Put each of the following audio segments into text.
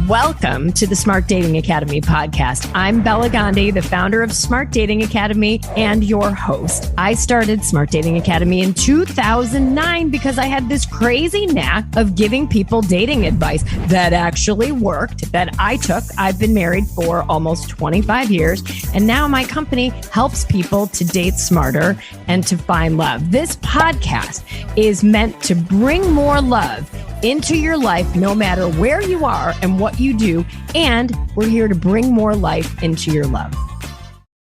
Welcome to the Smart Dating Academy podcast. I'm Bela Gandhi, the founder of Smart Dating Academy and your host. I started Smart Dating Academy in 2009 because I had this crazy knack of giving people dating advice that actually worked, that I took. I've been married for almost 25 years, and now my company helps people to date smarter and to find love. This podcast is meant to bring more love into your life, no matter where you are and what you do. And we're here to bring more life into your love.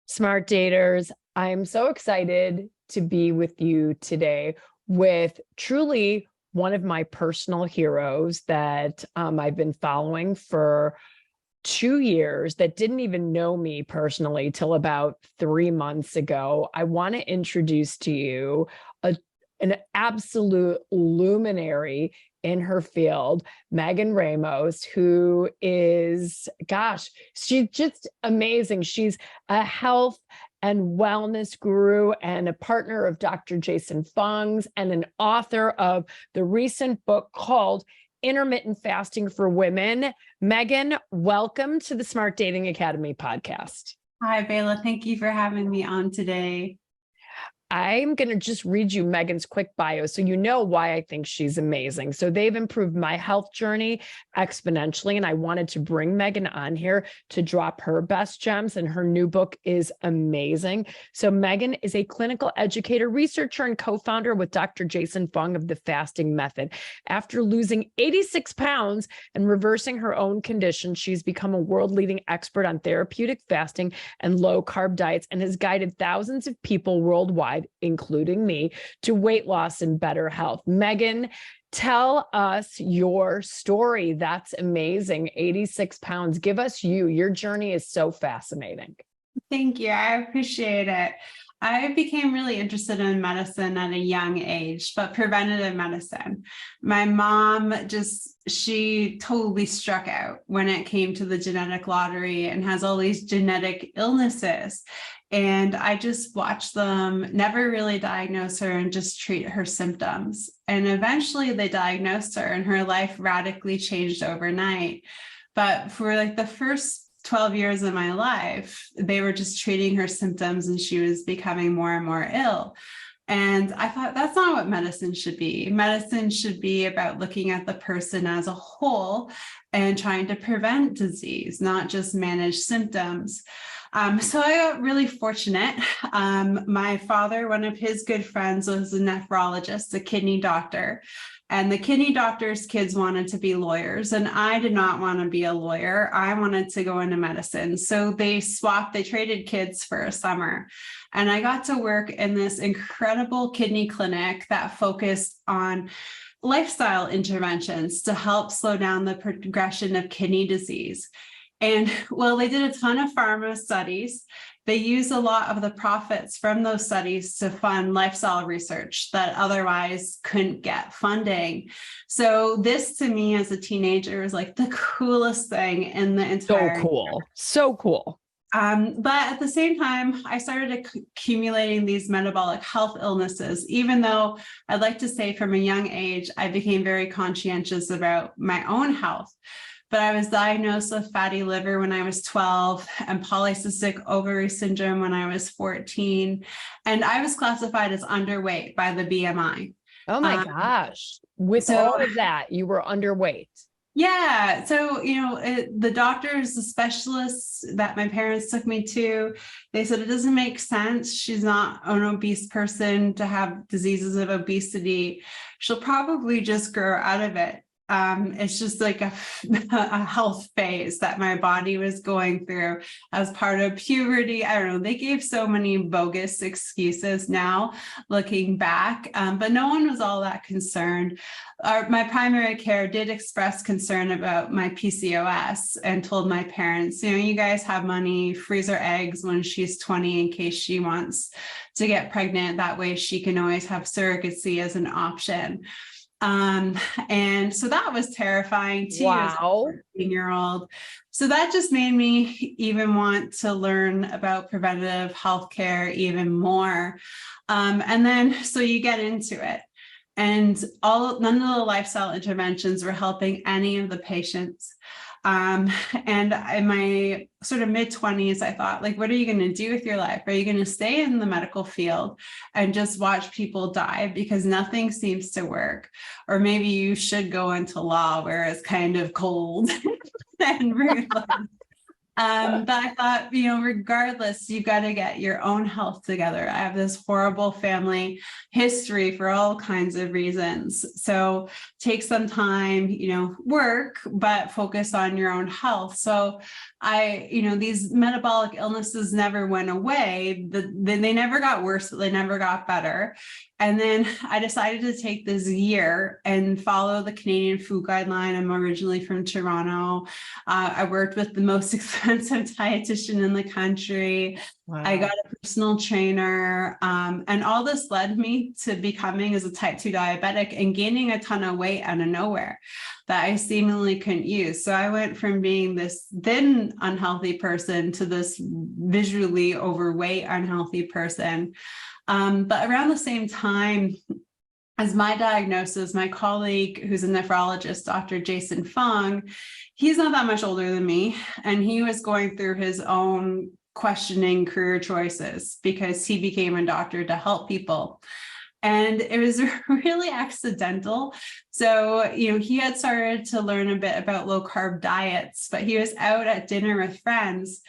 Smart daters, I'm so excited to be with you today with truly one of my personal heroes that I've been following for 2 years, that didn't even know me personally till about 3 months ago. I want to introduce to you an absolute luminary in her field, Megan Ramos, who is, she's just amazing. She's a health and wellness guru and a partner of Dr. Jason Fung's and an author of the recent book called Intermittent Fasting for Women. Megan, welcome to the Smart Dating Academy podcast. Hi, Bela. Thank you for having me on today. I'm going to just read you Megan's quick bio so you know why I think she's amazing. So they've improved my health journey exponentially, and I wanted to bring Megan on here to drop her best gems, and her new book is amazing. So Megan is a clinical educator, researcher, and co-founder with Dr. Jason Fung of the fasting method. After losing 86 pounds and reversing her own condition, she's become a world-leading expert on therapeutic fasting and low-carb diets and has guided thousands of people worldwide, including me, to weight loss and better health. Megan, tell us your story. That's amazing. 86 pounds. Give us you. Your journey is so fascinating. Thank you. I appreciate it. I became really interested in medicine at a young age, but preventative medicine. My mom she totally struck out when it came to the genetic lottery and has all these genetic illnesses. And I just watched them never really diagnose her and just treat her symptoms. And eventually they diagnosed her and her life radically changed overnight. But for like the first 12 years of my life, they were just treating her symptoms and she was becoming more and more ill. And I thought that's not what medicine should be. Medicine should be about looking at the person as a whole and trying to prevent disease, not just manage symptoms. So I got really fortunate. My father, one of his good friends, was a nephrologist, a kidney doctor. And the kidney doctor's kids wanted to be lawyers, and I did not want to be a lawyer. I wanted to go into medicine. So they traded kids for a summer. And I got to work in this incredible kidney clinic that focused on lifestyle interventions to help slow down the progression of kidney disease. And well, they did a ton of pharma studies. They used a lot of the profits from those studies to fund lifestyle research that otherwise couldn't get funding. So this, to me, as a teenager, was like the coolest thing in the entire. So cool. But at the same time, I started accumulating these metabolic health illnesses, even though I'd like to say from a young age, I became very conscientious about my own health. But I was diagnosed with fatty liver when I was 12 and polycystic ovary syndrome when I was 14. And I was classified as underweight by the BMI. Oh my gosh. With all of that, you were underweight. Yeah. So, the doctors, the specialists that my parents took me to, they said it doesn't make sense. She's not an obese person to have diseases of obesity. She'll probably just grow out of it. It's just like a health phase that my body was going through as part of puberty. I don't know. They gave so many bogus excuses now looking back, but no one was all that concerned. My primary care did express concern about my PCOS and told my parents, you guys have money, freeze her eggs when she's 20 in case she wants to get pregnant. That way she can always have surrogacy as an option. And so that was terrifying too. Wow. As a 14-year-old. So that just made me even want to learn about preventative healthcare even more. And then, so you get into it, and none of the lifestyle interventions were helping any of the patients. And in my sort of mid-20s, I thought, like, what are you going to do with your life? Are you going to stay in the medical field and just watch people die because nothing seems to work? Or maybe you should go into law where it's kind of cold and ruthless. But I thought, regardless, you've got to get your own health together. I have this horrible family history for all kinds of reasons. So take some time, work, but focus on your own health. So these metabolic illnesses never went away. They never got worse, but they never got better. And then I decided to take this year and follow the Canadian food guideline. I'm originally from Toronto. I worked with the most expensive dietitian in the country. Wow. I got a personal trainer. And all this led me to becoming as a type 2 diabetic and gaining a ton of weight out of nowhere that I seemingly couldn't use. So I went from being this thin, unhealthy person to this visually overweight, unhealthy person. But around the same time as my diagnosis, my colleague, who's a nephrologist, Dr. Jason Fung, he's not that much older than me, and he was going through his own questioning career choices because he became a doctor to help people. And it was really accidental. So, he had started to learn a bit about low carb diets, but he was out at dinner with friends.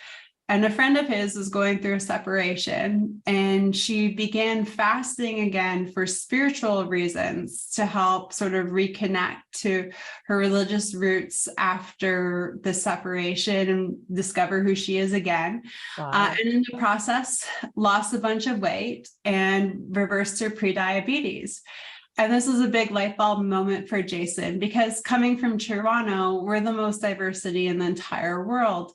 And a friend of his was going through a separation, and she began fasting again for spiritual reasons to help sort of reconnect to her religious roots after the separation and discover who she is again. Wow. And in the process, lost a bunch of weight and reversed her prediabetes. And this is a big light bulb moment for Jason, because coming from Toronto, we're the most diversity in the entire world.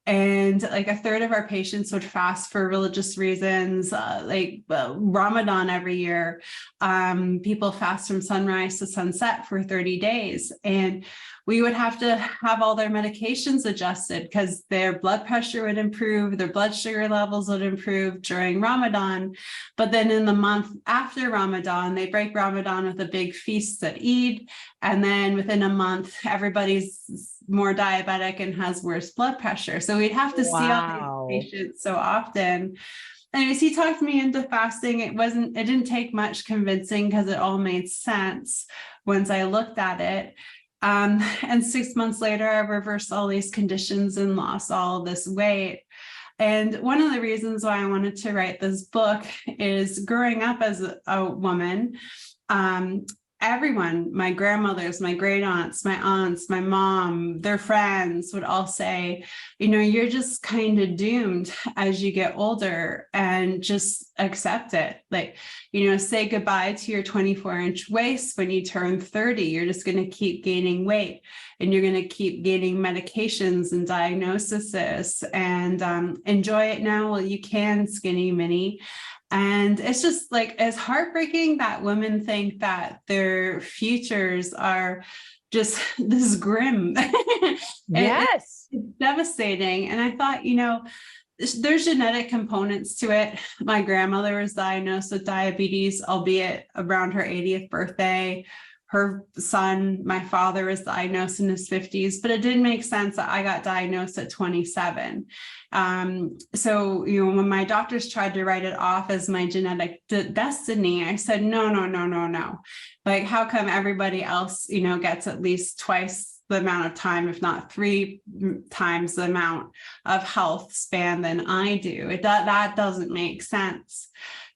And like a third of our patients would fast for religious reasons, Ramadan every year. People fast from sunrise to sunset for 30 days. And we would have to have all their medications adjusted because their blood pressure would improve, their blood sugar levels would improve during Ramadan. But then in the month after Ramadan, they break Ramadan with a big feast at Eid. And then within a month, everybody's more diabetic and has worse blood pressure. So we'd have to see all these patients so often. Anyways, he talked me into fasting. It didn't take much convincing because it all made sense once I looked at it. And 6 months later, I reversed all these conditions and lost all this weight. And one of the reasons why I wanted to write this book is growing up as a woman, everyone, my grandmothers, my great aunts, my mom, their friends would all say, you're just kind of doomed as you get older, and just accept it. Say goodbye to your 24-inch waist when you turn 30. You're just going to keep gaining weight, and you're going to keep gaining medications and diagnoses, and enjoy it now while you can, skinny mini. And it's just it's heartbreaking that women think that their futures are just this grim. Yes. It's devastating. And I thought, there's genetic components to it. My grandmother was diagnosed with diabetes, albeit around her 80th birthday. Her son, my father, was diagnosed in his 50s, but it didn't make sense that I got diagnosed at 27. So, when my doctors tried to write it off as my genetic destiny, I said, no. How come everybody else, gets at least twice the amount of time, if not 3 times the amount of health span than I do? That doesn't make sense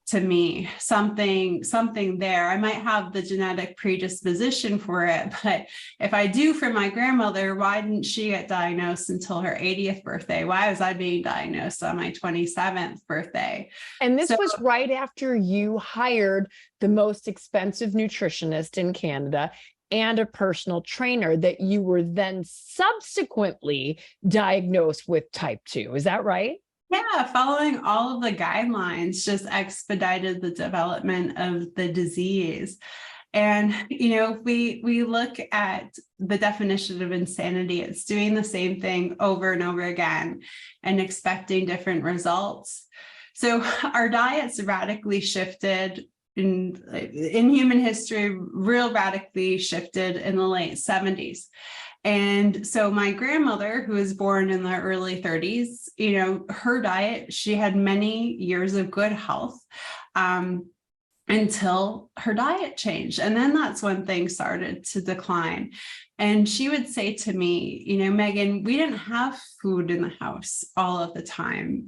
to me. Something there. I might have the genetic predisposition for it, but if I do for my grandmother, why didn't she get diagnosed until her 80th birthday? Why was I being diagnosed on my 27th birthday? And this was right after you hired the most expensive nutritionist in Canada and a personal trainer that you were then subsequently diagnosed with type 2. Is that right? Yeah, following all of the guidelines just expedited the development of the disease. And, if we look at the definition of insanity, it's doing the same thing over and over again and expecting different results. So our diets radically shifted in human history, real radically shifted in the late 70s. And so my grandmother, who was born in the early 30s, her diet, she had many years of good health. Until her diet changed. And then that's when things started to decline. And she would say to me, Megan, we didn't have food in the house all of the time.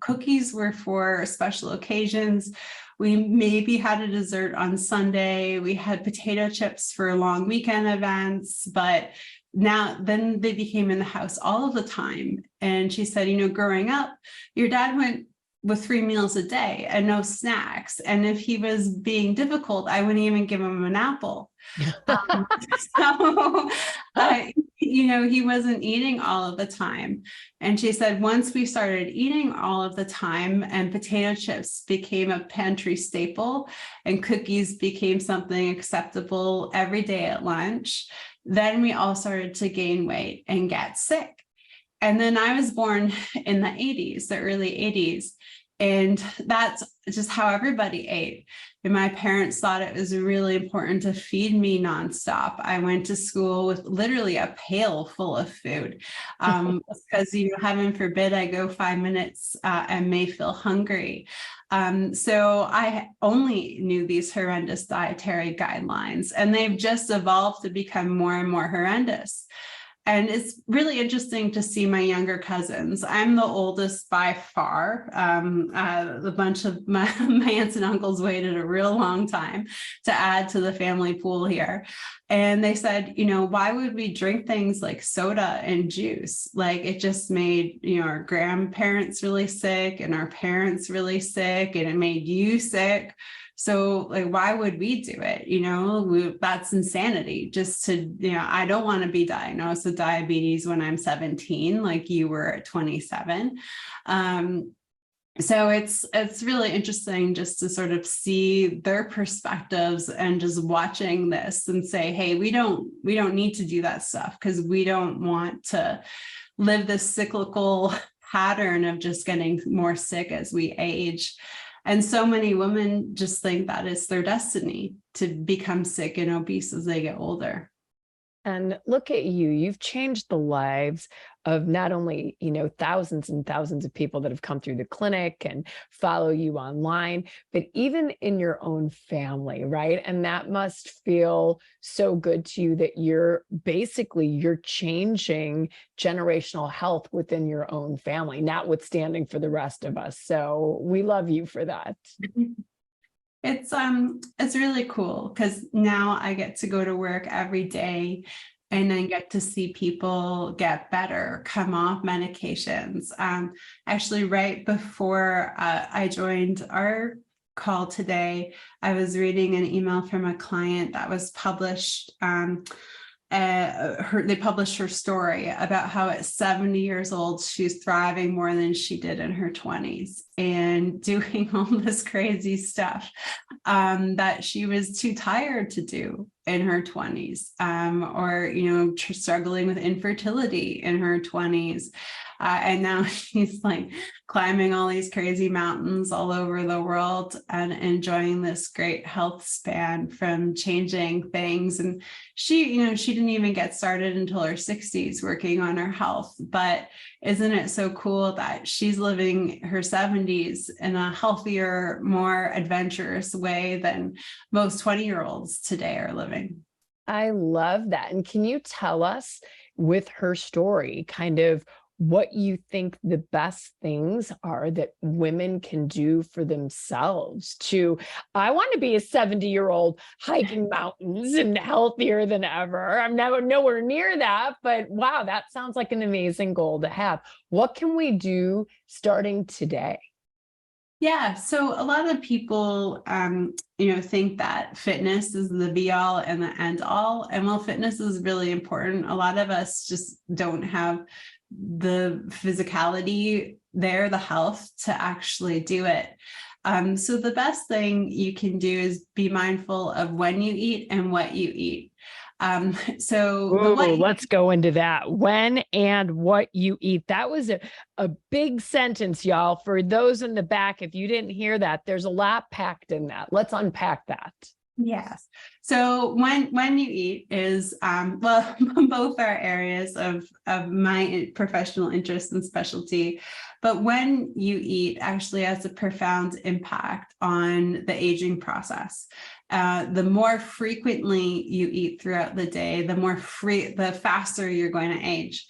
Cookies were for special occasions. We maybe had a dessert on Sunday. We had potato chips for long weekend events, but then they became in the house all of the time. And she said, growing up, your dad went with 3 meals a day and no snacks. And if he was being difficult, I wouldn't even give him an apple. He wasn't eating all of the time. And she said, once we started eating all of the time and potato chips became a pantry staple and cookies became something acceptable every day at lunch, then we all started to gain weight and get sick. And then I was born in the 80s, the early 80s. And that's just how everybody ate. And my parents thought it was really important to feed me nonstop. I went to school with literally a pail full of food because, heaven forbid, I go 5 minutes and may feel hungry. So I only knew these horrendous dietary guidelines, and they've just evolved to become more and more horrendous. And it's really interesting to see my younger cousins. I'm the oldest by far. A bunch of my aunts and uncles waited a real long time to add to the family pool here. And they said, why would we drink things like soda and juice? Like it just made, our grandparents really sick and our parents really sick, and it made you sick. So why would we do it? That's insanity. Just to, I don't want to be diagnosed with diabetes when I'm 17, like you were at 27. So it's really interesting just to sort of see their perspectives and just watching this and say, hey, we don't need to do that stuff because we don't want to live this cyclical pattern of just getting more sick as we age. And so many women just think that it's their destiny to become sick and obese as they get older. And look at you, you've changed the lives of not only, thousands and thousands of people that have come through the clinic and follow you online, but even in your own family, right? And that must feel so good to you that you're changing generational health within your own family, notwithstanding for the rest of us. So we love you for that. It's really cool because now I get to go to work every day and I get to see people get better, come off medications. Actually, right before I joined our call today, I was reading an email from a client that was published. They published her story about how at 70 years old, she's thriving more than she did in her 20s and doing all this crazy stuff that she was too tired to do in her 20s, or, struggling with infertility in her 20s. And now she's like climbing all these crazy mountains all over the world and enjoying this great health span from changing things. And she didn't even get started until her 60s working on her health. But isn't it so cool that she's living her 70s in a healthier, more adventurous way than most 20-year-olds today are living? I love that. And can you tell us with her story kind of what you think the best things are that women can do for themselves I want to be a 70-year-old hiking mountains and healthier than ever. I'm nowhere near that, but wow, that sounds like an amazing goal to have. What can we do starting today? Yeah, so a lot of people, think that fitness is the be all and the end all. And while fitness is really important, a lot of us just don't have the physicality there, the health to actually do it. So the best thing you can do is be mindful of when you eat and what you eat. Let's go into that. When and what you eat. That was a big sentence, y'all. For those in the back, if you didn't hear that, there's a lot packed in that. Let's unpack that. Yes. So when you eat is well, both are areas of my professional interest and specialty, but when you eat actually has a profound impact on the aging process. The more frequently you eat throughout the day, the faster you're going to age.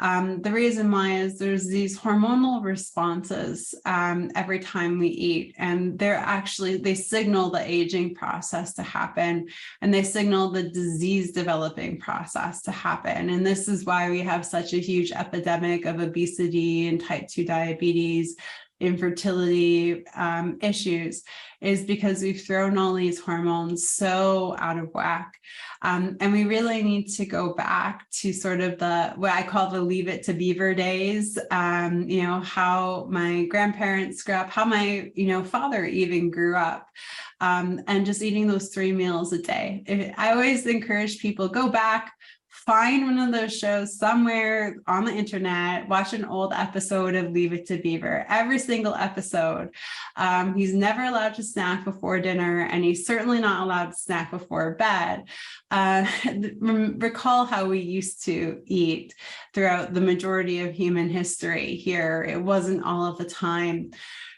The reason why is there's these hormonal responses every time we eat, and they signal the aging process to happen, and they signal the disease developing process to happen. And this is why we have such a huge epidemic of obesity and type 2 diabetes, infertility issues, is because we've thrown all these hormones so out of whack. And we really need to go back to sort of what I call the leave it to beaver days, how my grandparents grew up, how my, father even grew up, and just eating those 3 meals a day. I always encourage people, go back, find one of those shows somewhere on the internet, watch an old episode of Leave It to Beaver, every single episode. He's never allowed to snack before dinner, and he's certainly not allowed to snack before bed. Recall how we used to eat throughout the majority of human history here. It wasn't all of the time.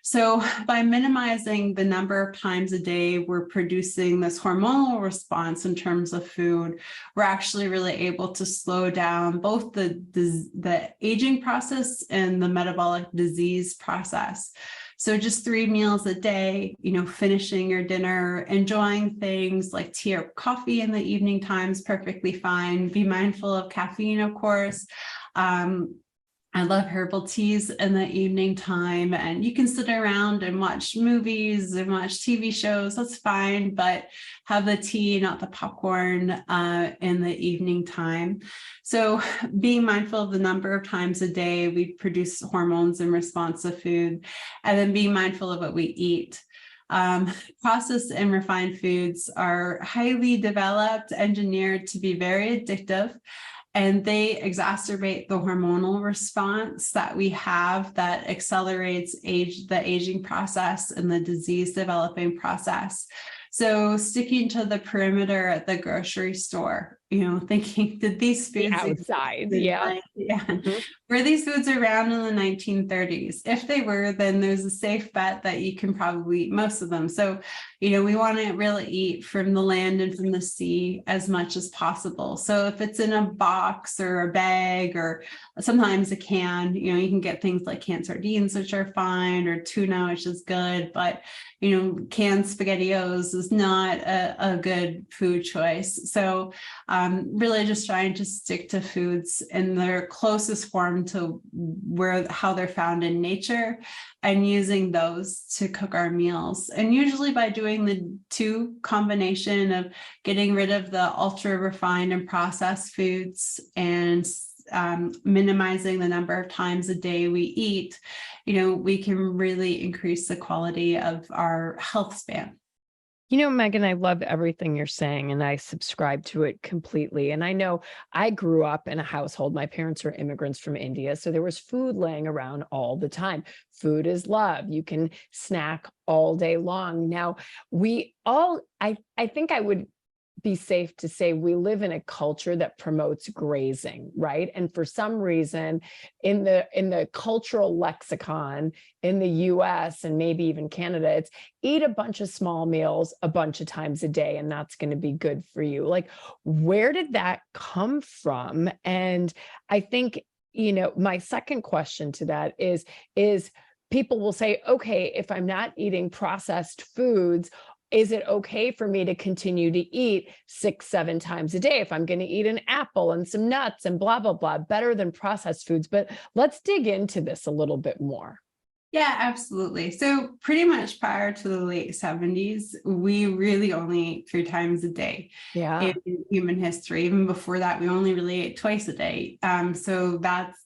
So by minimizing the number of times a day we're producing this hormonal response in terms of food, we're actually really able to slow down both the aging process and the metabolic disease process. So just 3 meals a day, finishing your dinner, enjoying things like tea or coffee in the evening times, perfectly fine. Be mindful of caffeine, of course. I love herbal teas in the evening time, and you can sit around and watch movies and watch TV shows. That's fine, but have the tea, not the popcorn, in the evening time. So being mindful of the number of times a day we produce hormones in response to food, and then being mindful of what we eat. Processed and refined foods are highly developed, engineered to be very addictive. And they exacerbate the hormonal response that we have that accelerates the aging process and the disease developing process. So sticking to the perimeter at the grocery store, thinking, did these foods outside? Yeah. Mm-hmm. Were these foods around in the 1930s? If they were, then there's a safe bet that you can probably eat most of them. So, we want to really eat from the land and from the sea as much as possible. So if it's in a box or a bag or sometimes a can, you can get things like canned sardines, which are fine, or tuna, which is good, but canned SpaghettiOs is not a good food choice. So really just trying to stick to foods in their closest form to how they're found in nature, and using those to cook our meals. And usually by doing the 2 combination of getting rid of the ultra refined and processed foods and minimizing the number of times a day we eat, we can really increase the quality of our health span. Megan, I love everything you're saying, and I subscribe to it completely. And I know I grew up in a household. My parents were immigrants from India, so there was food laying around all the time. Food is love. You can snack all day long. Now, I think I would be safe to say we live in a culture that promotes grazing, right? And for some reason, in the cultural lexicon in the US and maybe even Canada, it's eat a bunch of small meals a bunch of times a day, and that's going to be good for you. Like, where did that come from? And I think, my second question to that is people will say, okay, if I'm not eating processed foods, is it okay for me to continue to eat 6-7 times a day if I'm going to eat an apple and some nuts and blah, blah, blah, better than processed foods? But let's dig into this a little bit more. Yeah, absolutely. So pretty much prior to the late 70s, we really only ate 3 times a day in human history. Even before that, we only really ate twice a day. So that's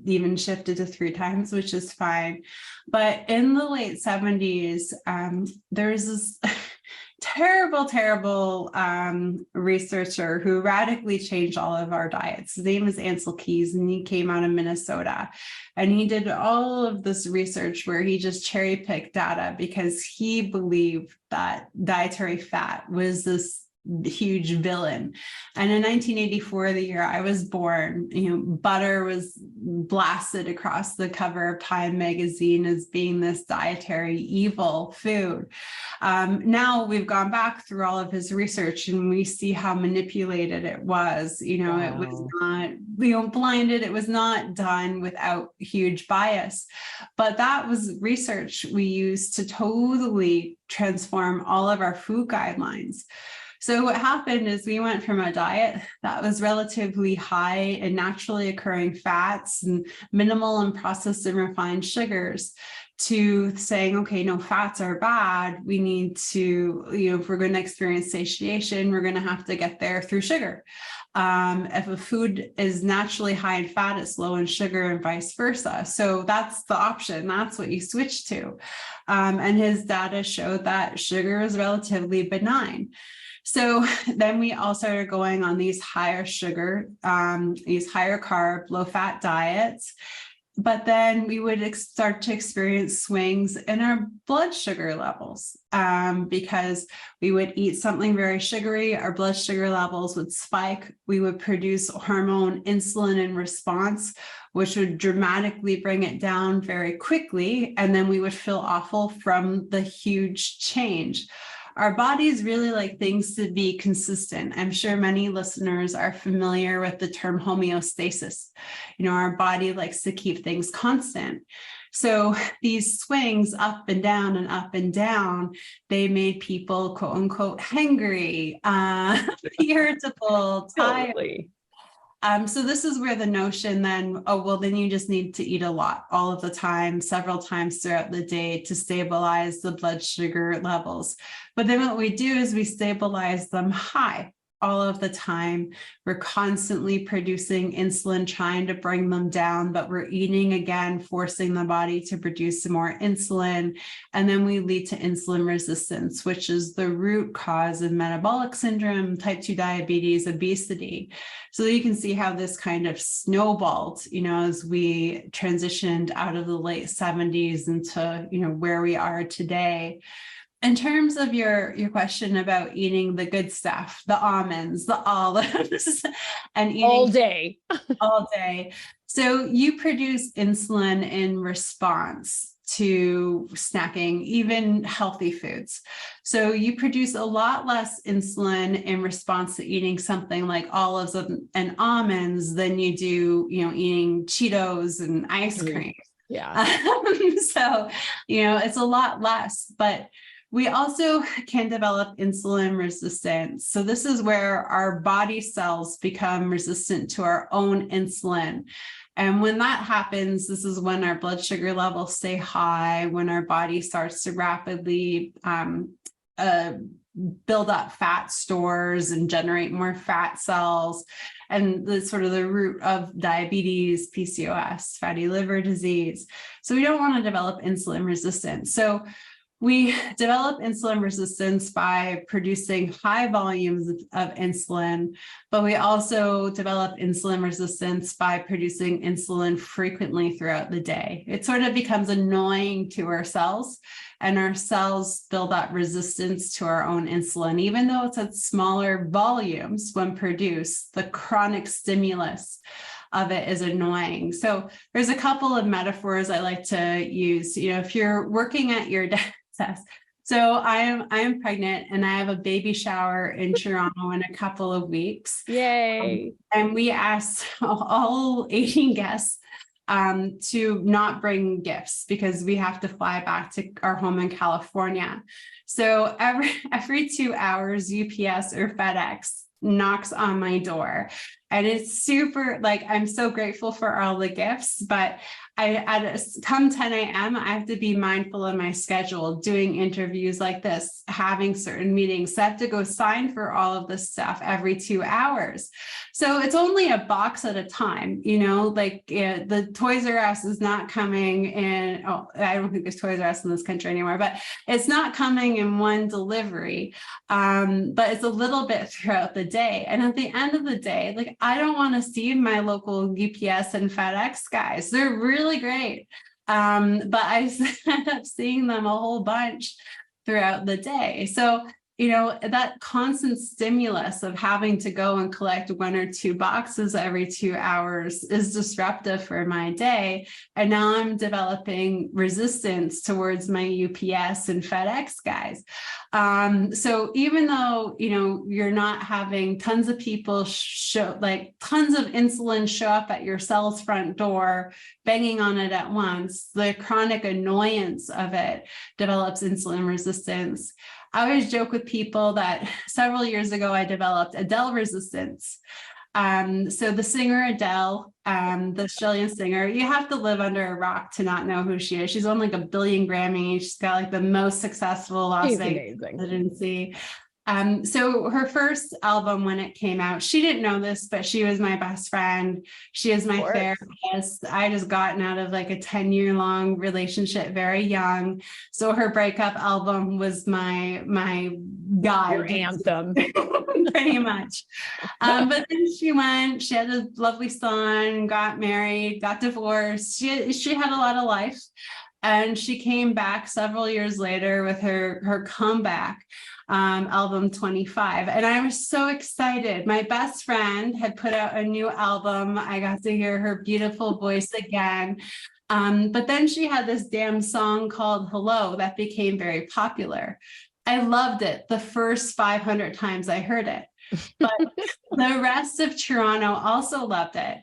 even shifted to 3 times, which is fine. But in the late 70s, there's this terrible researcher who radically changed all of our diets. His name is Ansel Keys, and he came out of Minnesota. And he did all of this research where he just cherry picked data because he believed that dietary fat was this huge villain. And in 1984, the year I was born, butter was blasted across the cover of Time magazine as being this dietary evil food. Now we've gone back through all of his research and we see how manipulated it was. Wow. It was not, blinded. It was not done without huge bias. But that was research we used to totally transform all of our food guidelines. So what happened is we went from a diet that was relatively high in naturally occurring fats and minimal in processed and refined sugars to saying, okay, no, fats are bad. We need to, if we're going to experience satiation, we're going to have to get there through sugar. If a food is naturally high in fat, it's low in sugar and vice versa. So that's the option. That's what you switch to. And his data showed that sugar is relatively benign. So then we all started going on these higher sugar, these higher carb, low fat diets. But then we would start to experience swings in our blood sugar levels because we would eat something very sugary, our blood sugar levels would spike. We would produce hormone insulin in response, which would dramatically bring it down very quickly. And then we would feel awful from the huge change. Our bodies really like things to be consistent. I'm sure many listeners are familiar with the term homeostasis. Our body likes to keep things constant. So these swings up and down, they made people, quote unquote, hangry, irritable, tired. Totally. So this is where the notion then, then you just need to eat a lot all of the time, several times throughout the day to stabilize the blood sugar levels. But then what we do is we stabilize them high all of the time. We're constantly producing insulin, trying to bring them down, but we're eating again, forcing the body to produce some more insulin. And then we lead to insulin resistance, which is the root cause of metabolic syndrome, type 2 diabetes, obesity. So you can see how this kind of snowballed, as we transitioned out of the late 70s into, where we are today. In terms of your question about eating the good stuff, the almonds, the olives, and eating all day. all day. So you produce insulin in response to snacking, even healthy foods. So you produce a lot less insulin in response to eating something like olives and almonds than you do, eating Cheetos and ice cream. Yeah. So, it's a lot less, but we also can develop insulin resistance. So this is where our body cells become resistant to our own insulin. And when that happens, this is when our blood sugar levels stay high, when our body starts to rapidly build up fat stores and generate more fat cells. And the sort of the root of diabetes, PCOS, fatty liver disease. So we don't want to develop insulin resistance. So we develop insulin resistance by producing high volumes of insulin, but we also develop insulin resistance by producing insulin frequently throughout the day. It sort of becomes annoying to our cells, and our cells build that resistance to our own insulin, even though it's at smaller volumes when produced. The chronic stimulus of it is annoying. So there's a couple of metaphors I like to use. If you're working at your desk, so I am pregnant and I have a baby shower in Toronto in a couple of weeks. Yay. And we asked all 18 guests to not bring gifts because we have to fly back to our home in California. So every 2 hours, UPS or FedEx knocks on my door And it's super, like, I'm so grateful for all the gifts, but come 10 a.m., I have to be mindful of my schedule, doing interviews like this, having certain meetings. So I have to go sign for all of this stuff every 2 hours. So it's only a box at a time, like the Toys R Us is not coming in. Oh, I don't think there's Toys R Us in this country anymore, but it's not coming in one delivery. But it's a little bit throughout the day. And at the end of the day, like, I don't want to see my local UPS and FedEx guys. They're really great. But I end up seeing them a whole bunch throughout the day. So, that constant stimulus of having to go and collect 1 or 2 boxes every 2 hours is disruptive for my day. And now I'm developing resistance towards my UPS and FedEx guys. So even though, you're not having tons of people tons of insulin show up at your cell's front door, banging on it at once, the chronic annoyance of it develops insulin resistance. I always joke with people that several years ago, I developed Adele resistance. So the singer Adele, the Australian singer, you have to live under a rock to not know who she is. She's won like 1 billion Grammys. She's got like the most successful Las Vegas residency. So her first album, when it came out, she didn't know this, but she was my best friend. She is my therapist. I just gotten out of like a 10-year-long relationship very young. So her breakup album was my guide. Your anthem. Pretty much. But then she had a lovely son, got married, got divorced. She had a lot of life. And she came back several years later with her comeback album 25. And I was so excited. My best friend had put out a new album. I got to hear her beautiful voice again. But then she had this damn song called Hello that became very popular. I loved it the first 500 times I heard it. But the rest of Toronto also loved it.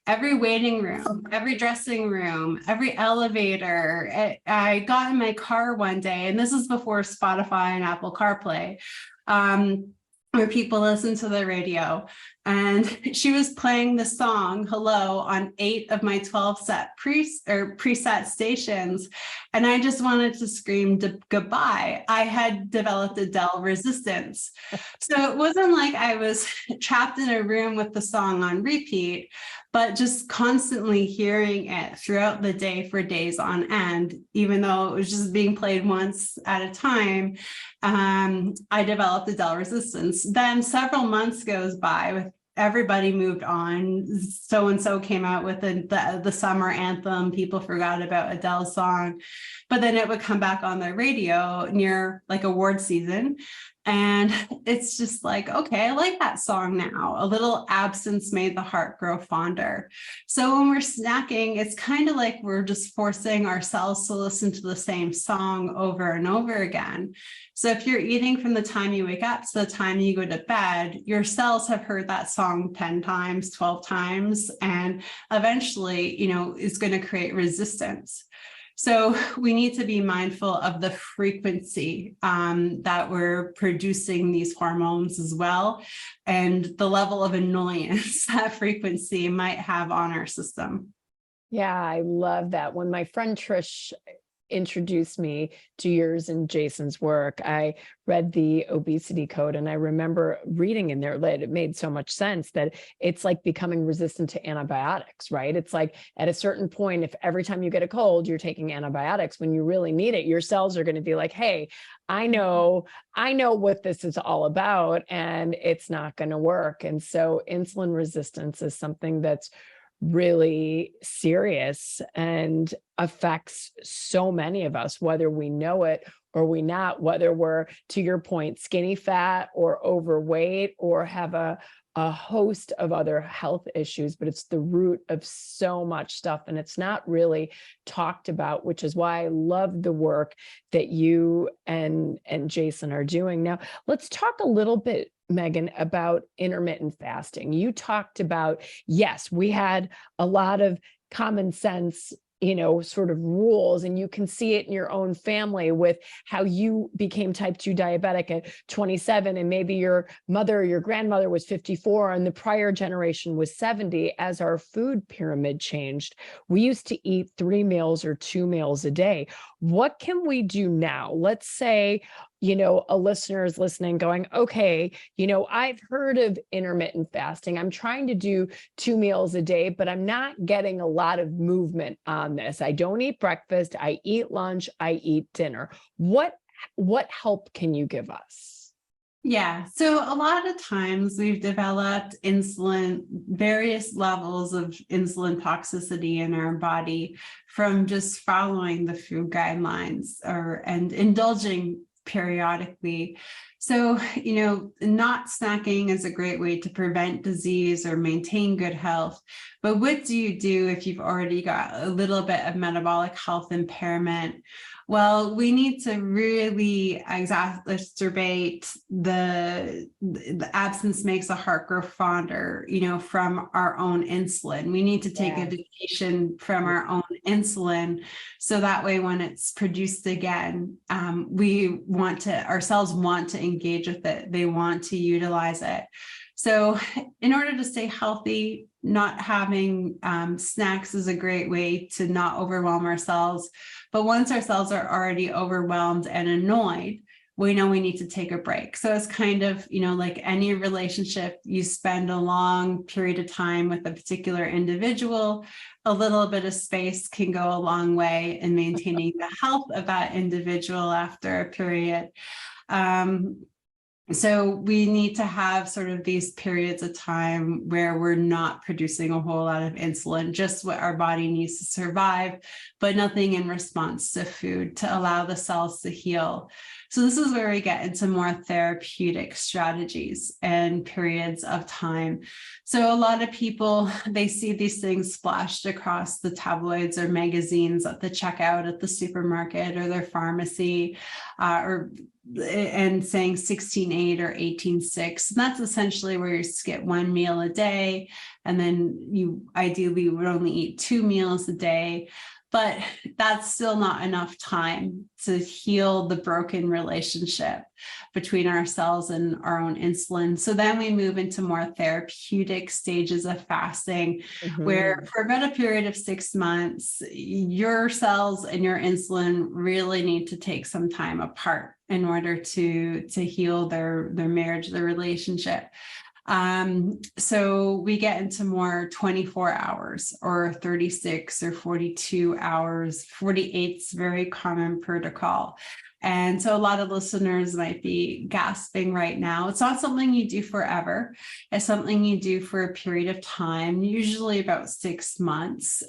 Every waiting room, every dressing room, every elevator. I got in my car one day, and this is before Spotify and Apple CarPlay, where people listen to the radio. And she was playing the song Hello on 8 of my 12 preset stations. And I just wanted to scream goodbye. I had developed Adele resistance. So it wasn't like I was trapped in a room with the song on repeat, but just constantly hearing it throughout the day for days on end, even though it was just being played once at a time. I developed Adele resistance. Then several months goes by with everybody moved on. So-and-so came out with the summer anthem. People forgot about Adele's song, but then it would come back on the radio near like award season. And it's just like, okay, I like that song now. A little absence made the heart grow fonder. So when we're snacking, it's kind of like we're just forcing ourselves to listen to the same song over and over again. So if you're eating from the time you wake up to the time you go to bed, your cells have heard that song 10 times, 12 times, and eventually, it's going to create resistance. So we need to be mindful of the frequency that we're producing these hormones as well, and the level of annoyance that frequency might have on our system. Yeah, I love that. When my friend Trish introduced me to yours and Jason's work, I read the obesity code, and I remember reading in there that it made so much sense that it's like becoming resistant to antibiotics, right? It's like at a certain point, if every time you get a cold, you're taking antibiotics when you really need it, your cells are going to be like, hey, I know what this is all about, and it's not going to work. And so insulin resistance is something that's really serious and affects so many of us, whether we know it or we not, whether we're, to your point, skinny fat or overweight or have a host of other health issues, but it's the root of so much stuff. And it's not really talked about, which is why I love the work that you and Jason are doing. Now, let's talk a little bit, Megan, about intermittent fasting. You talked about, yes, we had a lot of common sense sort of rules, and you can see it in your own family with how you became type 2 diabetic at 27, and maybe your mother or your grandmother was 54 and the prior generation was 70. As our food pyramid changed, we used to eat 3 meals or 2 meals a day. What can we do now? Let's say a listener is listening going, okay, I've heard of intermittent fasting. I'm trying to do 2 meals a day, but I'm not getting a lot of movement on this. I don't eat breakfast. I eat lunch. I eat dinner. What help can you give us? Yeah. So a lot of times we've developed various levels of insulin toxicity in our body from just following the food guidelines and indulging periodically. So, not snacking is a great way to prevent disease or maintain good health. But what do you do if you've already got a little bit of metabolic health impairment? Well, we need to really exacerbate the absence makes the heart grow fonder, from our own insulin. We need to take a vacation from our own insulin, so that way when it's produced again, our cells want to engage with it. They want to utilize it. So in order to stay healthy, not having snacks is a great way to not overwhelm our cells. But once our cells are already overwhelmed and annoyed, we know we need to take a break. So it's kind of, like any relationship, you spend a long period of time with a particular individual, a little bit of space can go a long way in maintaining the health of that individual after a period. So we need to have sort of these periods of time where we're not producing a whole lot of insulin, just what our body needs to survive, but nothing in response to food to allow the cells to heal. So this is where we get into more therapeutic strategies and periods of time. So a lot of people, they see these things splashed across the tabloids or magazines at the checkout at the supermarket or their pharmacy, and saying 16-8 or 18-6. And that's essentially where you skip 1 meal a day, and then you ideally would only eat 2 meals a day. But that's still not enough time to heal the broken relationship between ourselves and our own insulin. So then we move into more therapeutic stages of fasting, where for about a period of 6 months, your cells and your insulin really need to take some time apart in order to heal their marriage, their relationship. So we get into more 24 hours or 36 or 42 hours. 48 is very common protocol. And so a lot of listeners might be gasping right now. It's not something you do forever. It's something you do for a period of time, usually about 6 months,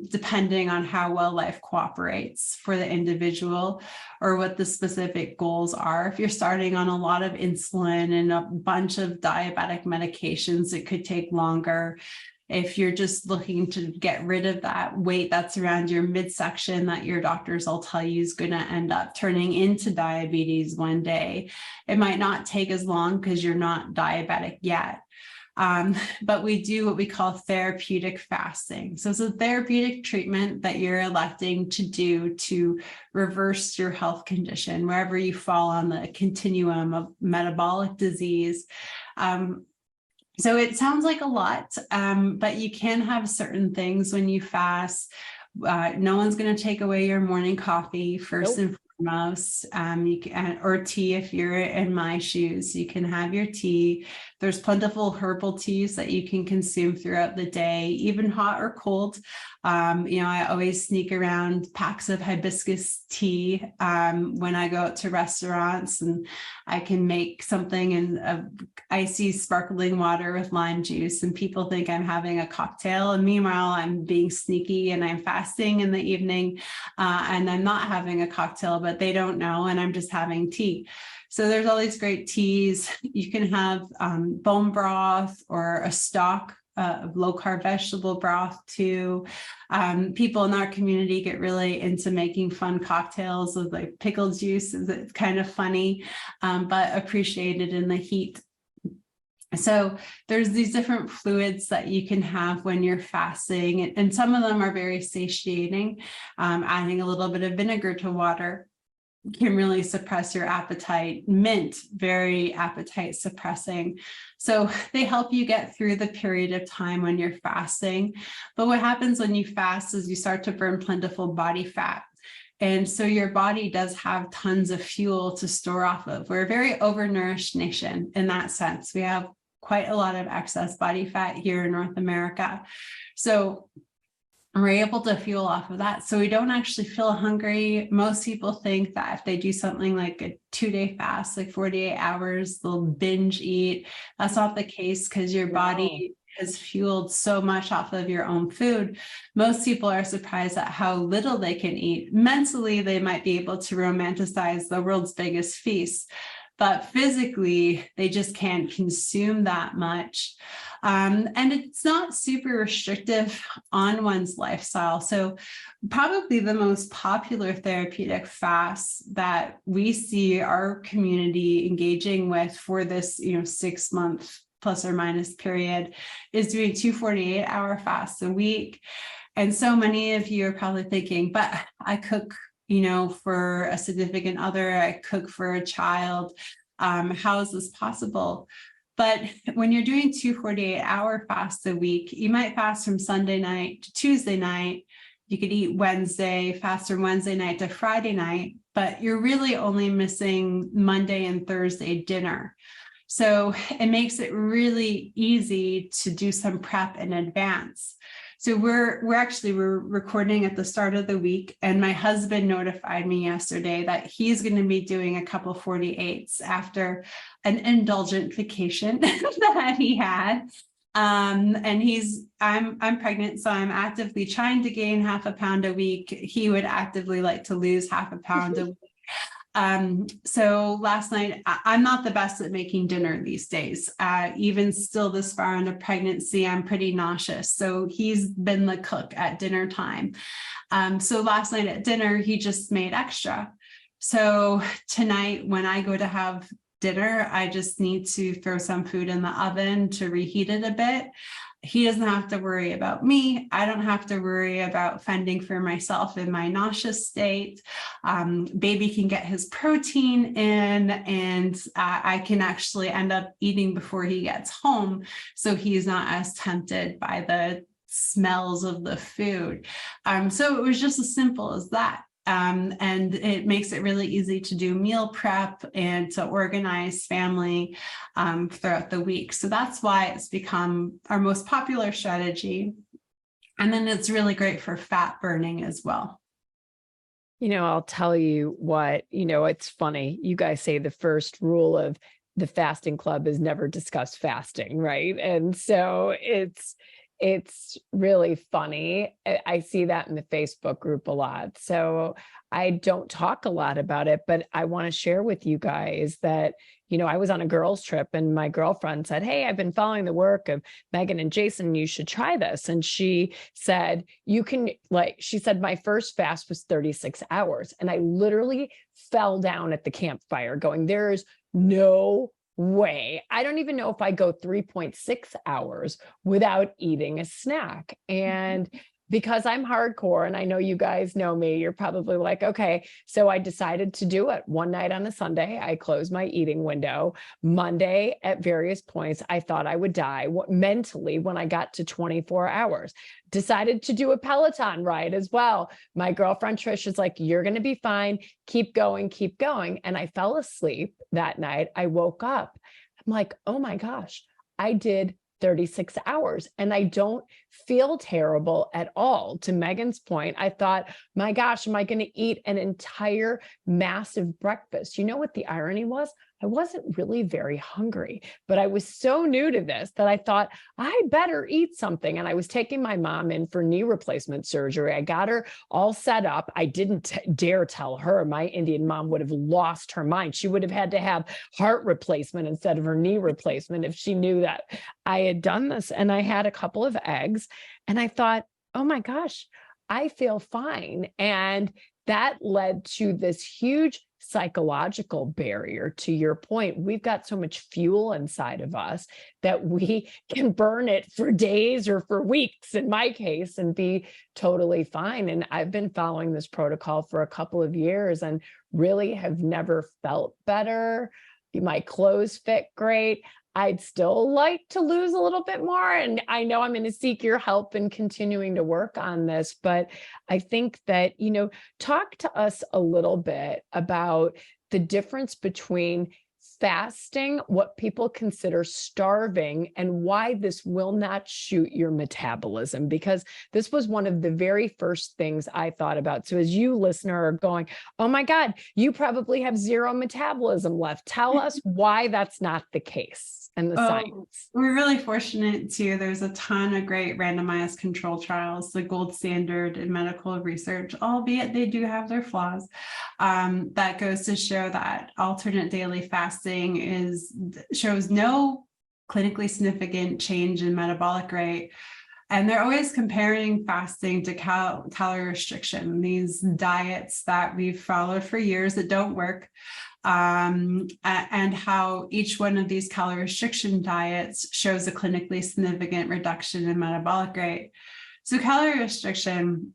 depending on how well life cooperates for the individual or what the specific goals are. If you're starting on a lot of insulin and a bunch of diabetic medications, it could take longer. If you're just looking to get rid of that weight that's around your midsection that your doctors will tell you is going to end up turning into diabetes one day, it might not take as long because you're not diabetic yet. But we do what we call therapeutic fasting. So it's a therapeutic treatment that you're electing to do to reverse your health condition, wherever you fall on the continuum of metabolic disease. So it sounds like a lot, but you can have certain things when you fast. No one's going to take away your morning coffee first and foremost. You can, or tea if you're in my shoes, you can have your tea. There's plentiful herbal teas that you can consume throughout the day, even hot or cold. I always sneak around packs of hibiscus tea when I go out to restaurants, and I can make something in icy sparkling water with lime juice, and people think I'm having a cocktail. And meanwhile, I'm being sneaky and I'm fasting in the evening, and I'm not having a cocktail, but they don't know, and I'm just having tea. So there's all these great teas. You can have bone broth or a stock of low-carb vegetable broth too. People in our community get really into making fun cocktails with like pickle juice. It's kind of funny, but appreciated in the heat. So there's these different fluids that you can have when you're fasting, and some of them are very satiating. Adding a little bit of vinegar to water can really suppress your appetite. Mint, very appetite suppressing. So they help you get through the period of time when you're fasting. But what happens when you fast is you start to burn plentiful body fat. And so your body does have tons of fuel to store off of. We're a very overnourished nation in that sense. We have quite a lot of excess body fat here in North America. So we're able to fuel off of that. So we don't actually feel hungry. Most people think that if they do something like a 2-day fast, like 48 hours, they'll binge eat. That's not the case because your body has fueled so much off of your own food. Most people are surprised at how little they can eat. Mentally, they might be able to romanticize the world's biggest feast, but physically, they just can't consume that much. And it's not super restrictive on one's lifestyle. So probably the most popular therapeutic fasts that we see our community engaging with for this, 6-month plus or minus period is doing 2 48-hour fasts a week. And so many of you are probably thinking, but I cook for a significant other, I cook for a child. How is this possible? But when you're doing 2 48-hour fasts a week, you might fast from Sunday night to Tuesday night. You could eat Wednesday, fast from Wednesday night to Friday night, but you're really only missing Monday and Thursday dinner. So it makes it really easy to do some prep in advance. So we're recording at the start of the week, and my husband notified me yesterday that he's going to be doing a couple 48s after an indulgent vacation that he had. And I'm pregnant, so I'm actively trying to gain half a pound a week. He would actively like to lose half a pound a week. So last night, I'm not the best at making dinner these days. Even still this far into pregnancy, I'm pretty nauseous. So he's been the cook at dinner time. So last night at dinner, he just made extra. So tonight, when I go to have dinner, I just need to throw some food in the oven to reheat it a bit. He doesn't have to worry about me. I don't have to worry about fending for myself in my nauseous state. Baby can get his protein in, and I can actually end up eating before he gets home, so he's not as tempted by the smells of the food. So it was just as simple as that. And it makes it really easy to do meal prep and to organize family throughout the week. So that's why it's become our most popular strategy. And then it's really great for fat burning as well. I'll tell you what, it's funny. You guys say the first rule of the fasting club is never discuss fasting, right? And so it's really funny. I see that in the Facebook group a lot. So I don't talk a lot about it, but I want to share with you guys that, I was on a girls' trip and my girlfriend said, "Hey, I've been following the work of Megan and Jason. You should try this." And she said, she said, my first fast was 36 hours. And I literally fell down at the campfire going, there's no way. I don't even know if I go 3.6 hours without eating a snack. And because I'm hardcore, and I know you guys know me, you're probably like, okay, so I decided to do it one night on a Sunday. I closed my eating window. Monday at various points, I thought I would die mentally when I got to 24 hours. Decided to do a Peloton ride as well. My girlfriend Trish is like, you're going to be fine. Keep going, keep going. And I fell asleep that night. I woke up. I'm like, oh my gosh, I did 36 hours and I don't feel terrible at all. To Megan's point, I thought, my gosh, am I going to eat an entire massive breakfast? You know what the irony was? I wasn't really very hungry, but I was so new to this that I thought I better eat something. And I was taking my mom in for knee replacement surgery. I got her all set up. I didn't dare tell her. My Indian mom would have lost her mind. She would have had to have heart replacement instead of her knee replacement if she knew that I had done this. And I had a couple of eggs and I thought, oh my gosh, I feel fine. And that led to this huge psychological barrier. To your point, we've got so much fuel inside of us that we can burn it for days or for weeks, in my case, and be totally fine. And I've been following this protocol for a couple of years and really have never felt better. My clothes fit great. I'd still like to lose a little bit more. And I know I'm going to seek your help in continuing to work on this. But I think that, talk to us a little bit about the difference between fasting, what people consider starving, and why this will not shoot your metabolism, because this was one of the very first things I thought about. So as you listener are going, oh my God, you probably have zero metabolism left. Tell us why that's not the case. And the science. We're really fortunate too. There's a ton of great randomized control trials, the gold standard in medical research, albeit they do have their flaws. That goes to show that alternate daily fasting shows no clinically significant change in metabolic rate. And they're always comparing fasting to calorie restriction, these diets that we've followed for years that don't work. And how each one of these calorie restriction diets shows a clinically significant reduction in metabolic rate. So calorie restriction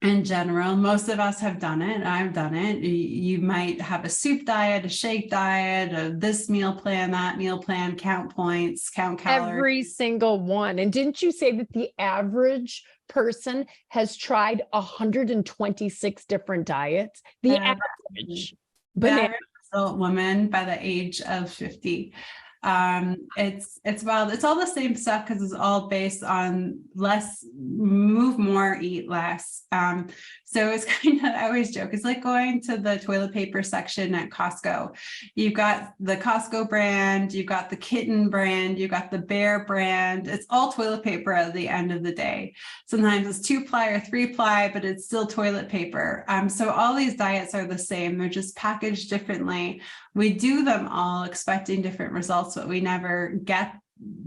in general, most of us have done it. I've done it. You might have a soup diet, a shake diet, this meal plan, that meal plan, count points, count calories. Every single one. And didn't you say that the average person has tried 126 different diets? The average. Banana woman by the age of 50. It's wild. It's all the same stuff because it's all based on move more, eat less. So it's I always joke, it's like going to the toilet paper section at Costco. You've got the Costco brand, you've got the kitten brand, you've got the bear brand. It's all toilet paper at the end of the day. Sometimes it's 2-ply or 3-ply, but it's still toilet paper. So all these diets are the same. They're just packaged differently. We do them all expecting different results, but we never get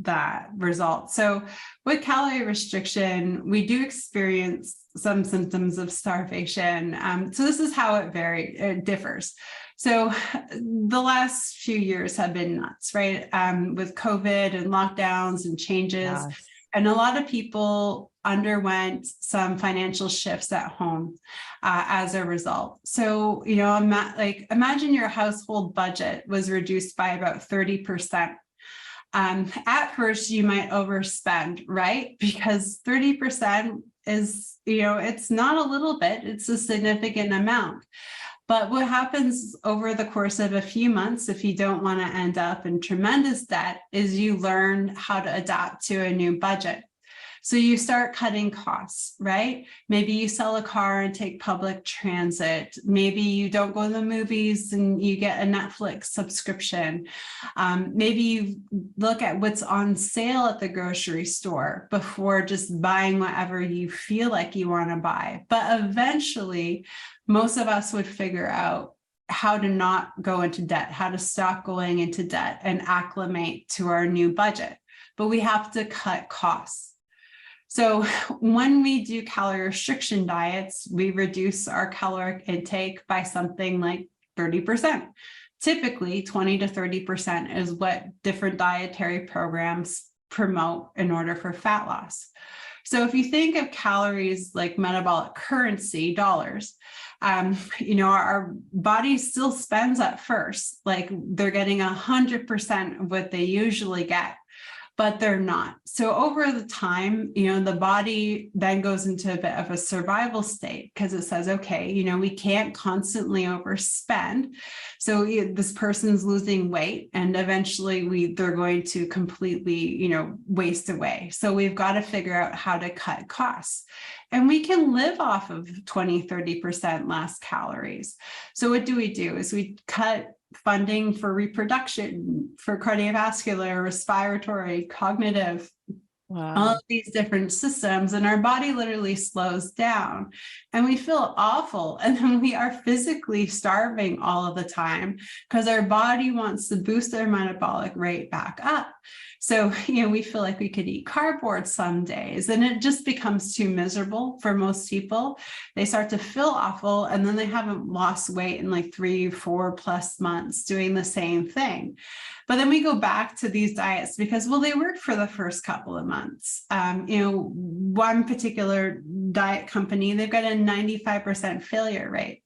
that result. So with calorie restriction, we do experience some symptoms of starvation. So this is how it differs. So the last few years have been nuts, right? With COVID and lockdowns and changes. Yes. And a lot of people underwent some financial shifts at home as a result. So, imagine your household budget was reduced by about 30%. At first, you might overspend, right? Because 30% is, it's not a little bit, it's a significant amount. But what happens over the course of a few months, if you don't want to end up in tremendous debt, is you learn how to adapt to a new budget. So you start cutting costs, right? Maybe you sell a car and take public transit. Maybe you don't go to the movies and you get a Netflix subscription. Maybe you look at what's on sale at the grocery store before just buying whatever you feel like you want to buy. But eventually, most of us would figure out how to not go into debt, how to stop going into debt and acclimate to our new budget. But we have to cut costs. So when we do calorie restriction diets, we reduce our caloric intake by something like 30%. Typically, 20 to 30% is what different dietary programs promote in order for fat loss. So if you think of calories like metabolic currency, dollars, our body still spends at first, like they're getting 100% of what they usually get, but they're not. So over the time, the body then goes into a bit of a survival state because it says, okay, we can't constantly overspend. So this person's losing weight and eventually they're going to completely, waste away. So we've got to figure out how to cut costs. And we can live off of 20, 30% less calories. So what do? Is we cut funding for reproduction, for cardiovascular, respiratory, cognitive, all Wow. of these different systems, and our body literally slows down and we feel awful. And then we are physically starving all of the time because our body wants to boost our metabolic rate back up. So, we feel like we could eat cardboard some days, and it just becomes too miserable for most people. They start to feel awful, and then they haven't lost weight in like 3-4+ months doing the same thing. But then we go back to these diets because, well, they work for the first couple of months. One particular diet company, they've got a 95% failure rate,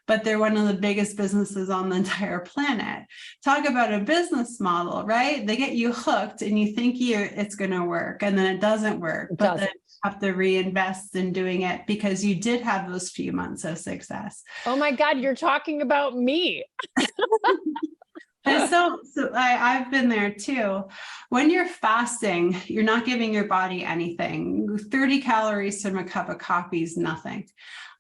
but they're one of the biggest businesses on the entire planet. Talk about a business model, right? They get you hooked and you think it's going to work, and then it doesn't work. But then you have to reinvest in doing it because you did have those few months of success. Oh my God, you're talking about me. And so I've been there too. When you're fasting, you're not giving your body anything. 30 calories from a cup of coffee is nothing.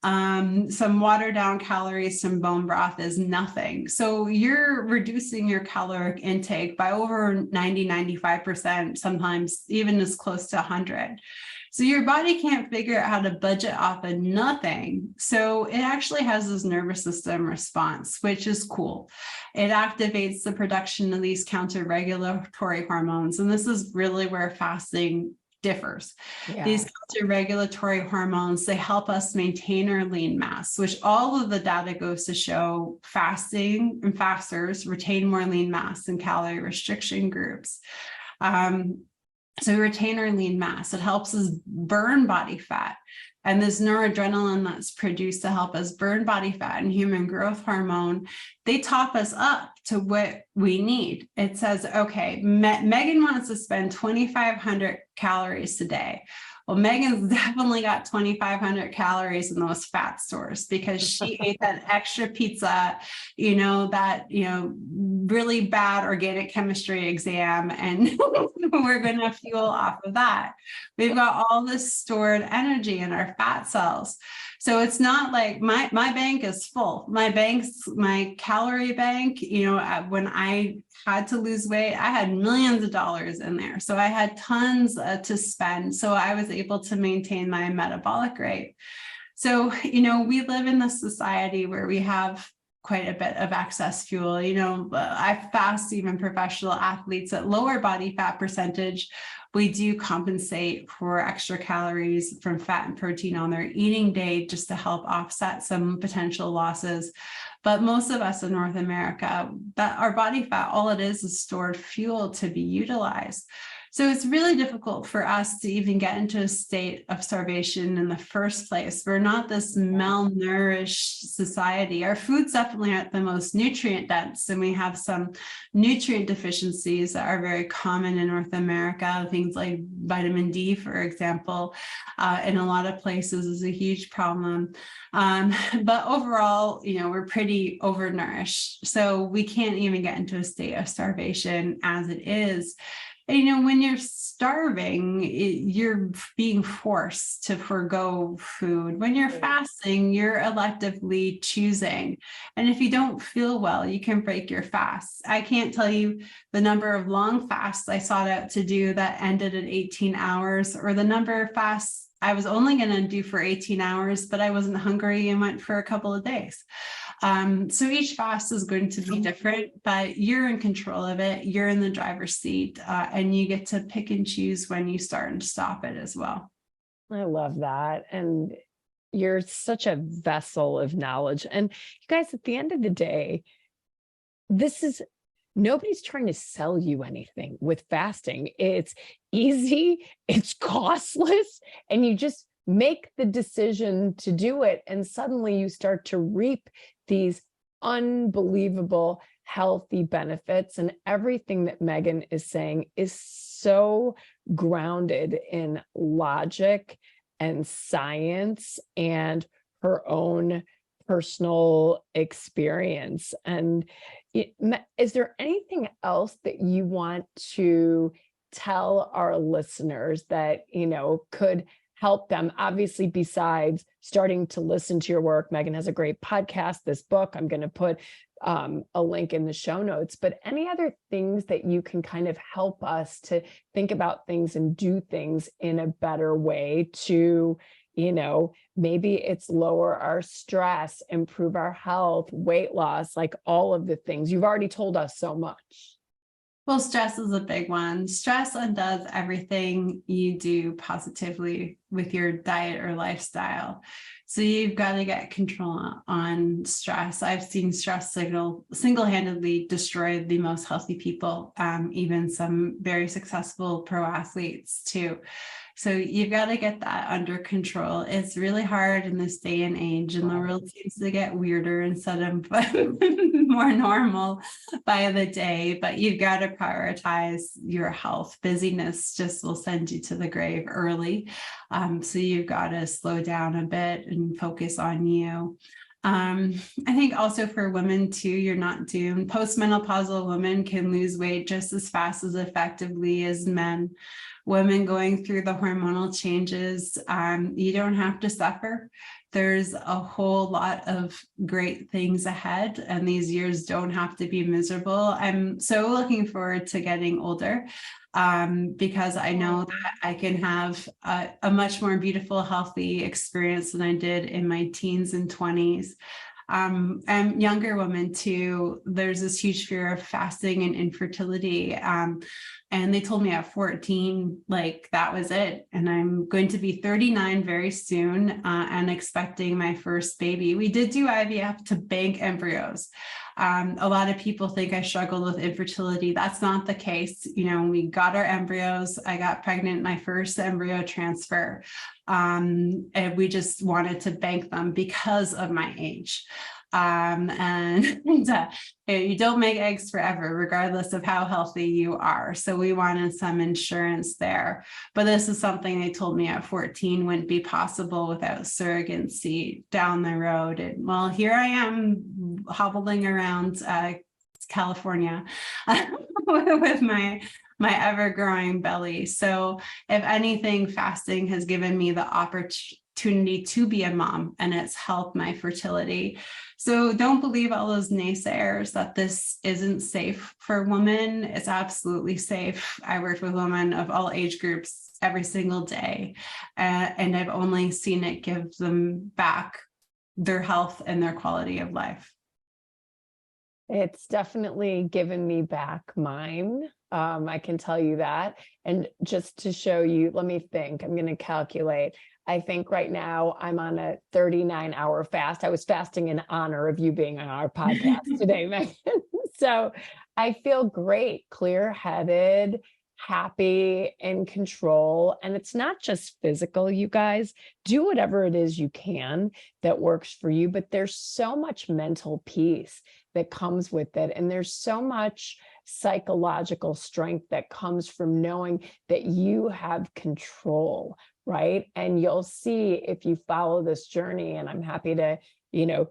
Some watered down calories from bone broth is nothing. So you're reducing your caloric intake by over 90-95%, sometimes even as close to 100. So your body can't figure out how to budget off of nothing. So it actually has this nervous system response, which is cool. It activates the production of these counter-regulatory hormones. And this is really where fasting differs. Yeah. These counter-regulatory hormones, they help us maintain our lean mass, which all of the data goes to show fasting and fasters retain more lean mass in calorie restriction groups. So we retain our lean mass. It helps us burn body fat. And this noradrenaline that's produced to help us burn body fat and human growth hormone, they top us up to what we need. It says, okay, Megan wants to spend 2,500 calories today. Well, Megan's definitely got 2,500 calories in those fat stores because she ate that extra pizza, really bad organic chemistry exam, and we're going to fuel off of that. We've got all this stored energy in our fat cells. So it's not like my bank is full. My calorie bank, when I had to lose weight, I had millions of dollars in there. So I had tons to spend. So I was able to maintain my metabolic rate. So, we live in this society where we have quite a bit of excess fuel. I fast even professional athletes at lower body fat percentage. We do compensate for extra calories from fat and protein on their eating day just to help offset some potential losses. But most of us in North America, that our body fat, all it is stored fuel to be utilized. So it's really difficult for us to even get into a state of starvation in the first place. We're not this malnourished society. Our foods definitely aren't the most nutrient dense, and we have some nutrient deficiencies that are very common in North America. Things like vitamin D, for example, in a lot of places is a huge problem. But overall, we're pretty overnourished. So we can't even get into a state of starvation as it is. And, when you're starving, you're being forced to forgo food. When you're fasting, you're electively choosing. And if you don't feel well, you can break your fast. I can't tell you the number of long fasts I sought out to do that ended at 18 hours, or the number of fasts I was only going to do for 18 hours, but I wasn't hungry and went for a couple of days. So each fast is going to be different, but you're in control of it. You're in the driver's seat, and you get to pick and choose when you start and stop it as well. I love that. And you're such a vessel of knowledge. And you guys, at the end of the day, nobody's trying to sell you anything with fasting. It's easy, it's costless, and you just make the decision to do it. And suddenly you start to reap these unbelievable healthy benefits. And everything that Megan is saying is so grounded in logic and science and her own personal experience. And is there anything else that you want to tell our listeners that, could help them? Obviously, besides starting to listen to your work, Megan has a great podcast, this book. I'm going to put a link in the show notes. But any other things that you can kind of help us to think about things and do things in a better way to, maybe it's lower our stress, improve our health, weight loss, like all of the things. You've already told us so much. Well, stress is a big one. Stress undoes everything you do positively with your diet or lifestyle. So you've got to get control on stress. I've seen stress single-handedly destroy the most healthy people, even some very successful pro athletes too. So you've got to get that under control. It's really hard in this day and age, and the world seems to get weirder instead of more normal by the day. But you've got to prioritize your health. Busyness just will send you to the grave early. So you've got to slow down a bit and focus on you. I think also for women too, you're not doomed. Postmenopausal women can lose weight just as fast as effectively as men. Women going through the hormonal changes, you don't have to suffer. There's a whole lot of great things ahead, and these years don't have to be miserable. I'm so looking forward to getting older, because I know that I can have a much more beautiful, healthy experience than I did in my teens and 20s. And younger women too, there's this huge fear of fasting and infertility. And they told me at 14, like that was it. And I'm going to be 39 very soon, and expecting my first baby. We did do IVF to bank embryos. A lot of people think I struggled with infertility. That's not the case. We got our embryos. I got pregnant, my first embryo transfer. And we just wanted to bank them because of my age. You don't make eggs forever, regardless of how healthy you are. So we wanted some insurance there. But this is something they told me at 14 wouldn't be possible without surrogacy down the road. And well, here I am hobbling around California with my ever-growing belly. So if anything, fasting has given me the opportunity to be a mom, and it's helped my fertility. So don't believe all those naysayers that this isn't safe for women. It's absolutely safe. I work with women of all age groups every single day, and I've only seen it give them back their health and their quality of life. It's definitely given me back mine. I can tell you that. And just to show you, let me think, I'm going to calculate. I think right now I'm on a 39-hour fast. I was fasting in honor of you being on our podcast today, Megan. So I feel great, clear-headed, happy, in control. And it's not just physical, you guys. Do whatever it is you can that works for you. But there's so much mental peace that comes with it. And there's so much psychological strength that comes from knowing that you have control, right? And you'll see if you follow this journey, and I'm happy to,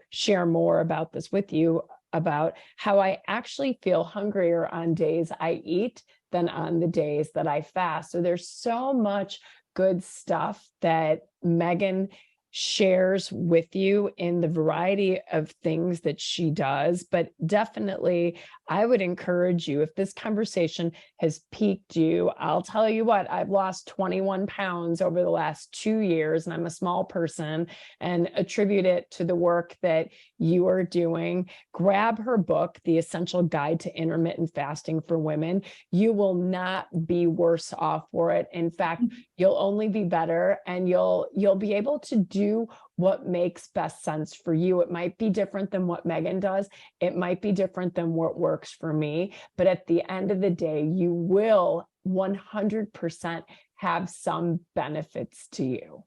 share more about this with you, about how I actually feel hungrier on days I eat than on the days that I fast. So there's so much good stuff that Megan shares with you in the variety of things that she does. But definitely, I would encourage you, if this conversation has piqued you, I'll tell you what, I've lost 21 pounds over the last 2 years, and I'm a small person, and attribute it to the work that you are doing. Grab her book, The Essential Guide to Intermittent Fasting for Women. You will not be worse off for it. In fact, you'll only be better, and you'll be able to do what makes best sense for you. It might be different than what Megan does. It might be different than what works for me. But at the end of the day, you will 100% have some benefits to you.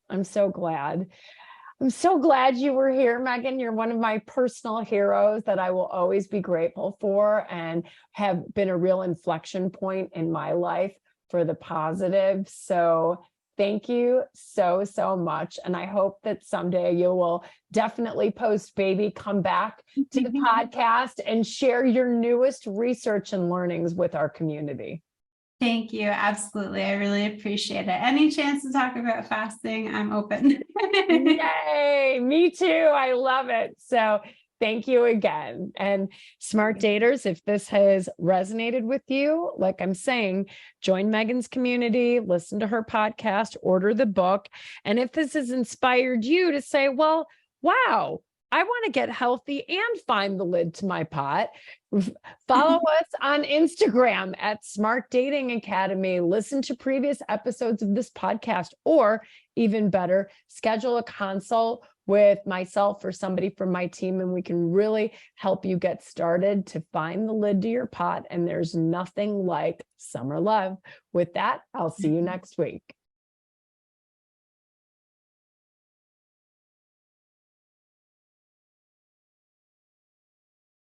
I'm so glad. I'm so glad you were here, Megan. You're one of my personal heroes that I will always be grateful for, and have been a real inflection point in my life for the positive. So thank you so, so much. And I hope that someday you will definitely post baby, come back to the podcast and share your newest research and learnings with our community. Thank you. Absolutely. I really appreciate it. Any chance to talk about fasting, I'm open. Yay. Me too. I love it. So Thank you again. And smart daters, if this has resonated with you, like I'm saying, join Megan's community, listen to her podcast, order the book. And if this has inspired you to say, well, wow, I want to get healthy and find the lid to my pot, follow us on Instagram at Smart Dating Academy. Listen to previous episodes of this podcast, or even better, schedule a consult with myself or somebody from my team, and we can really help you get started to find the lid to your pot. And there's nothing like summer love. With that, I'll see you next week.